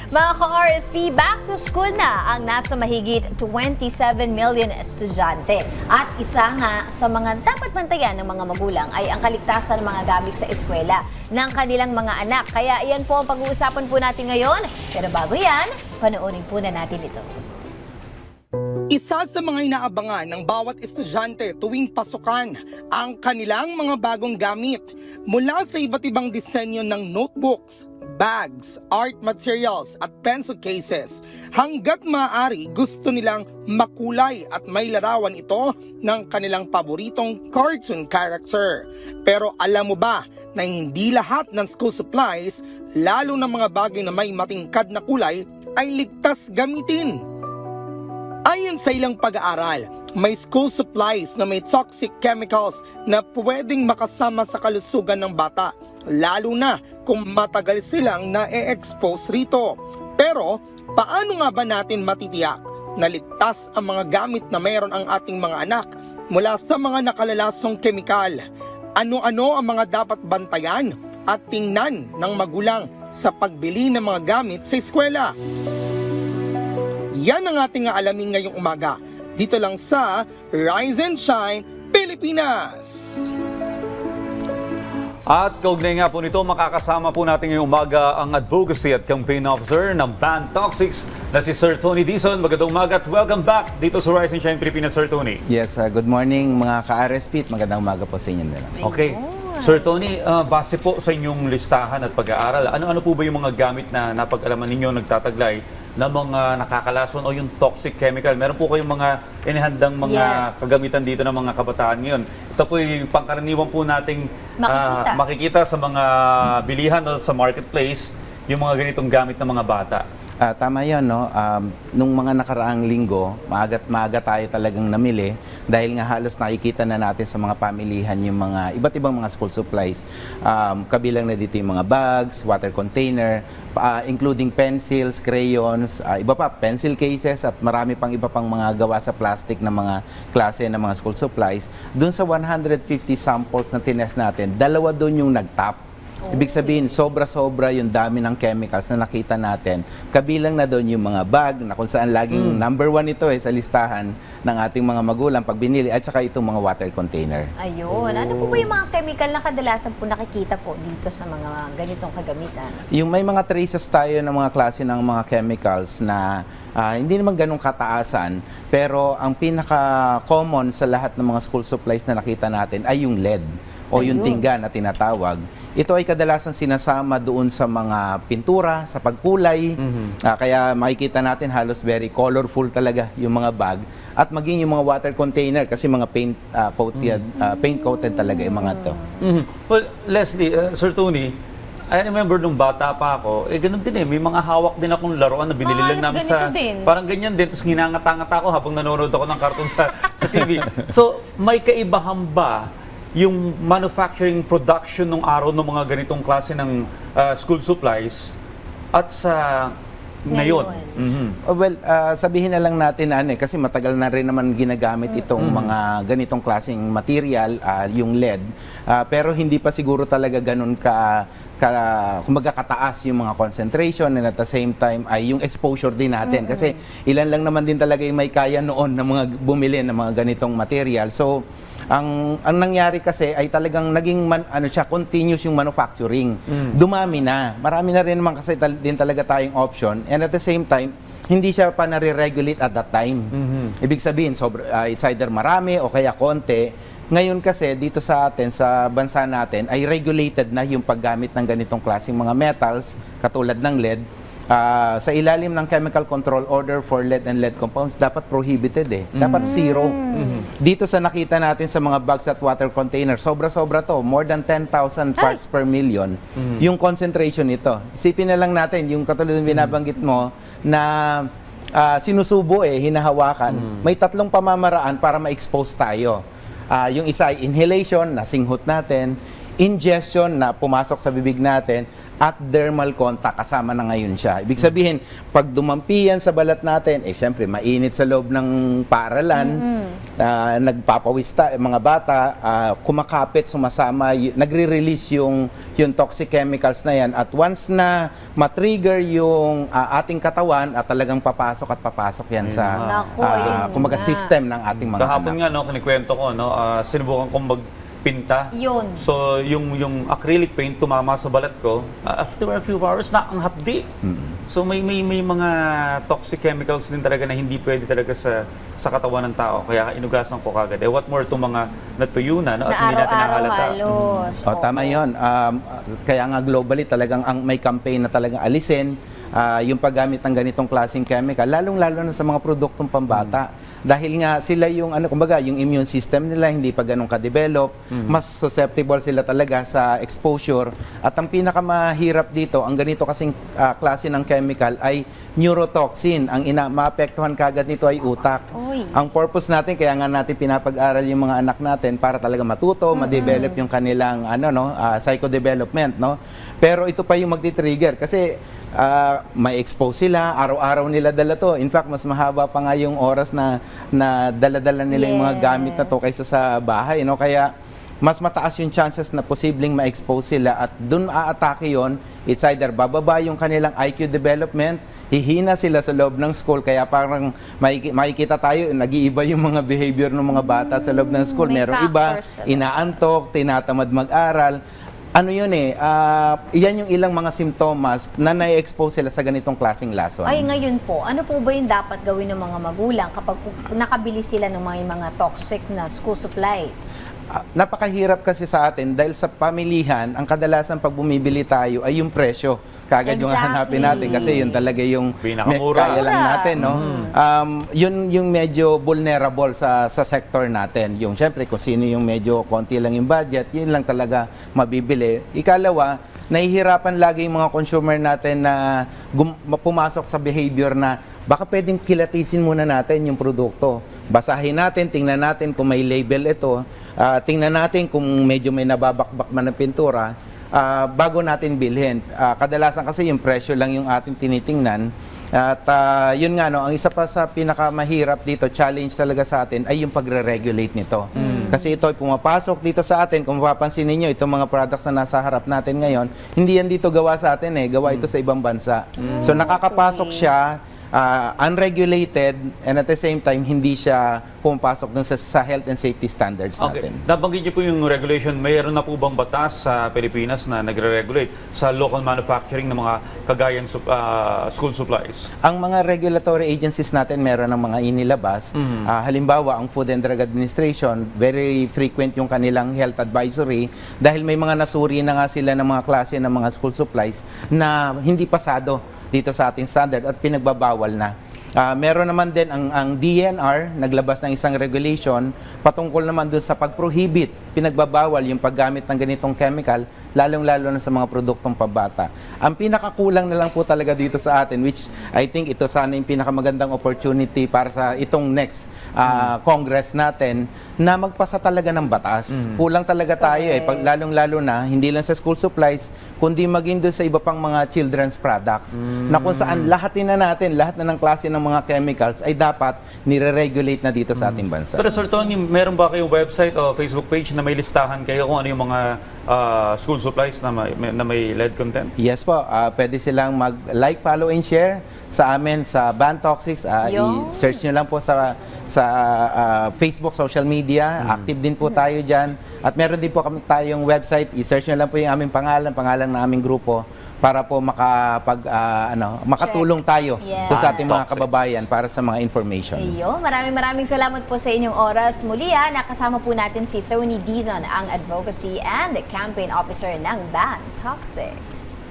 Mga ka-RSP, back to school na ang nasa mahigit 27 million estudyante. At isa nga sa mga dapat bantayan ng mga magulang ay ang kaligtasan ng mga gamit sa eskwela ng kanilang mga anak. Kaya iyan po ang pag-uusapan po natin ngayon. Pero bago yan, panoorin po na natin ito. Isa sa mga inaabangan ng bawat estudyante tuwing pasukan ang kanilang mga bagong gamit mula sa iba't ibang disenyo ng notebooks, bags, art materials at pencil cases. Hanggat maaari gusto nilang makulay at may larawan ito ng kanilang paboritong cartoon character. Pero alam mo ba na hindi lahat ng school supplies, lalo na mga bagay na may matingkad na kulay, ay ligtas gamitin? Ayon sa ilang pag-aaral, may school supplies na may toxic chemicals na pwedeng makasama sa kalusugan ng bata, lalo na kung matagal silang na-expose rito. Pero, paano nga ba natin matitiyak na ligtas ang mga gamit na mayroon ang ating mga anak mula sa mga nakalalasong kemikal? Ano-ano ang mga dapat bantayan at tingnan ng magulang sa pagbili ng mga gamit sa eskwela? Yan ang ating alamin ngayong umaga. Dito lang sa Rise and Shine, Pilipinas! At kaugnay nga po nito, makakasama po natin ngayong umaga ang Advocacy at Campaign Officer ng Ban Toxics na si Sir Tony Dizon. Magandang umaga at welcome back dito sa Rise and Shine, Pilipinas, Sir Tony. Yes, good morning mga ka-RSP at magandang umaga po sa inyo nila. Okay. Sir Tony, base po sa inyong listahan at pag-aaral, ano-ano po ba yung mga gamit na napag-alaman ninyo nagtataglay na mga nakakalason o yung toxic chemical? Meron po kayong mga inihandang mga kagamitan dito ng mga kabataan ngayon. Ito po yung pangkaraniwan po nating makikita sa mga bilihan o sa marketplace, yung mga ganitong gamit ng mga bata. Tama yun, no? Nung mga nakaraang linggo, maaga tayo talagang namili dahil nga halos nakikita na natin sa mga pamilihan yung mga iba't ibang mga school supplies. Kabilang na dito yung mga bags, water container, including pencils, crayons, iba pa, pencil cases at marami pang iba pang mga gawa sa plastic na mga klase ng mga school supplies. Doon sa 150 samples na tinest natin, dalawa doon yung nag-top. Ibig sabihin, sobra-sobra yung dami ng chemicals na nakita natin. Kabilang na doon yung mga bag na kung saan laging number 1 ito sa listahan ng ating mga magulang pag binili at saka itong mga water container. Ayun. Ano po ba yung mga chemical na kadalasan po nakikita po dito sa mga ganitong kagamitan? Yung may mga traces tayo ng mga klase ng mga chemicals na hindi naman ganong kataasan, pero ang pinaka-common sa lahat ng mga school supplies na nakita natin ay yung lead o yung tingga na tinatawag. Ito ay kadalasan sinasama doon sa mga pintura, sa pagkulay. Kaya makikita natin halos very colorful talaga yung mga bag. At maging yung mga water container kasi mga paint coated talaga yung mga to. Well, Leslie, Sir Tony, I remember nung bata pa ako, ganun din may mga hawak din akong laruan na binili lang namin sa... Parang ganyan din, tapos nginangata-ngata ako habang nanonood ako ng cartoon sa TV. So, may kaibahan ba yung manufacturing production ng araw ng mga ganitong klase ng school supplies at sa ngayon? Well, sabihin na lang natin kasi matagal na rin naman ginagamit itong mga ganitong klaseng material, yung lead. Pero hindi pa siguro talaga ganun kumbaga kataas yung mga concentration and at the same time ay yung exposure din natin. Kasi ilan lang naman din talaga yung may kaya noon na mga bumili ng mga ganitong material. So, ang nangyari kasi ay talagang naging continuous yung manufacturing. Dumami na. Marami na rin naman kasi din talaga tayong option and at the same time hindi siya pa nare-regulate at that time. Ibig sabihin it's either marami o kaya konti. Ngayon kasi dito sa atin, sa bansa natin ay regulated na yung paggamit ng ganitong klaseng mga metals katulad ng lead. Sa ilalim ng Chemical Control Order for Lead and Lead Compounds, dapat prohibited Dapat zero. Dito sa nakita natin sa mga bags at water container, sobra-sobra to. More than 10,000 parts per million. Yung concentration nito. Isipin na lang natin, yung katulad ng binabanggit mo, na sinusubo hinahawakan. May 3 pamamaraan para ma-expose tayo. Yung isa ay inhalation, na singhot natin. Ingestion na pumasok sa bibig natin at dermal contact, kasama na ngayon siya. Ibig sabihin, pag dumampi yan sa balat natin, syempre, mainit sa loob ng paaralan, nagpapawis mga bata, kumakapit, sumasama, nagre-release yung toxic chemicals na yan. At once na matrigger yung ating katawan, at talagang papasok yan sa Naku, ayun kumbaga nga. system ng ating mga Kahapon anak. nga, no, kinikwento ko, no, sinubukan kong magpinta. Yun. So, yung acrylic paint tumama sa balat ko, after a few hours na ang hapdi. So, may mga toxic chemicals din talaga na hindi pwede talaga sa katawan ng tao. Kaya inugasan ko kagad. What more itong mga natuyo na, no, at Na hindi natin araw-araw nahalata. halos. Tama yun. Kaya nga globally talagang may campaign na talagang alisin yung paggamit ng ganitong klaseng chemical, lalong-lalo na sa mga produktong pambata. Dahil nga sila yung kumbaga, yung immune system nila hindi pa ganun ka-develop, mas susceptible sila talaga sa exposure. At ang pinakamahirap dito, ang ganito kasing klase ng chemical ay neurotoxin. Ang maapektuhan kagad nito ay utak. Uy. Ang purpose natin, kaya nga natin pinapag-aral yung mga anak natin para talaga matuto, ma-develop yung kanilang psycho-development, no? Pero ito pa yung magti-trigger kasi may expose sila, araw-araw nila dala to. In fact, mas mahaba pa nga yung oras na dala-dala nila yung mga gamit na to kaysa sa bahay, no? Kaya mas mataas yung chances na posibleng ma-expose sila at dun aatake yon. It's either bababa yung kanilang IQ development, hihina sila sa loob ng school, kaya parang makikita tayo, nag-iiba yung mga behavior ng mga bata sa loob ng school. May Merong iba, factors. inaantok, tinatamad mag-aral. Ano yun yan yung ilang mga simptomas na na-expose sila sa ganitong klaseng lason. Ay, ngayon po, ano po ba yung dapat gawin ng mga magulang kapag nakabili sila ng mga toxic na school supplies? Napakahirap kasi sa atin dahil sa pamilihan, ang kadalasan pag bumibili tayo ay yung presyo. Kagad yung Exactly. hanapin natin kasi yun talaga yung Pinakamura. kaya lang natin, no? Yun yung medyo vulnerable sa sector natin. Yung syempre kung sino yung medyo konti lang yung budget, yun lang talaga mabibili. Ikalawa, nahihirapan lagi yung mga consumer natin na pumasok sa behavior na baka pwedeng kilatisin muna natin yung produkto. Basahin natin, tingnan natin kung may label ito. Tingnan natin kung medyo may nababakbak man ng pintura bago natin bilhin. Kadalasan kasi yung presyo lang yung ating tinitingnan. At yun nga, no, ang isa pa sa pinakamahirap dito, challenge talaga sa atin, ay yung pagre-regulate nito. Kasi ito ay pumapasok dito sa atin. Kung mapapansin ninyo, itong mga products na nasa harap natin ngayon, hindi yan dito gawa sa atin gawa ito sa ibang bansa. So nakakapasok siya, unregulated, and at the same time, hindi siya pumapasok dun sa health and safety standards Okay. natin. Nabanggit niyo po yung regulation. Mayroon na po bang batas sa Pilipinas na nagre-regulate sa local manufacturing ng mga kagayang school supplies? Ang mga regulatory agencies natin meron ng mga inilabas. Halimbawa, ang Food and Drug Administration, very frequent yung kanilang health advisory dahil may mga nasuri na nga sila ng mga klase ng mga school supplies na hindi pasado dito sa ating standard at pinagbabawal na. Meron naman din ang DNR, naglabas ng isang regulation patungkol naman doon sa pag-prohibit, pinagbabawal yung paggamit ng ganitong chemical, lalong-lalo na sa mga produktong pabata. Ang pinakakulang na lang po talaga dito sa atin, which I think ito sana yung pinakamagandang opportunity para sa itong next Congress natin, na magpasa talaga ng batas. Kulang talaga tayo lalong-lalo na, hindi lang sa school supplies, kundi maging doon sa iba pang mga children's products, na kung saan lahat na ng klase ng mga chemicals ay dapat nire-regulate na dito sa ating bansa. Pero Sir Tony, meron ba kayong website o Facebook page na may listahan kayo kung ano yung mga school supplies na may lead content? Yes po, pwede silang mag-like, follow, and share sa amin sa Ban Toxics. I-search nyo lang po sa Facebook, social media. Active din po tayo dyan. At meron din po tayong website. I-search nyo lang po yung aming pangalan ng aming grupo para po makatulong tayo Yes. sa ating mga Toxics. kababayan para sa mga information. Ayun, maraming salamat po sa inyong oras. Muli nakasama po natin si Tony Dizon, ang Advocacy and Campaign Officer ng Ban Toxics.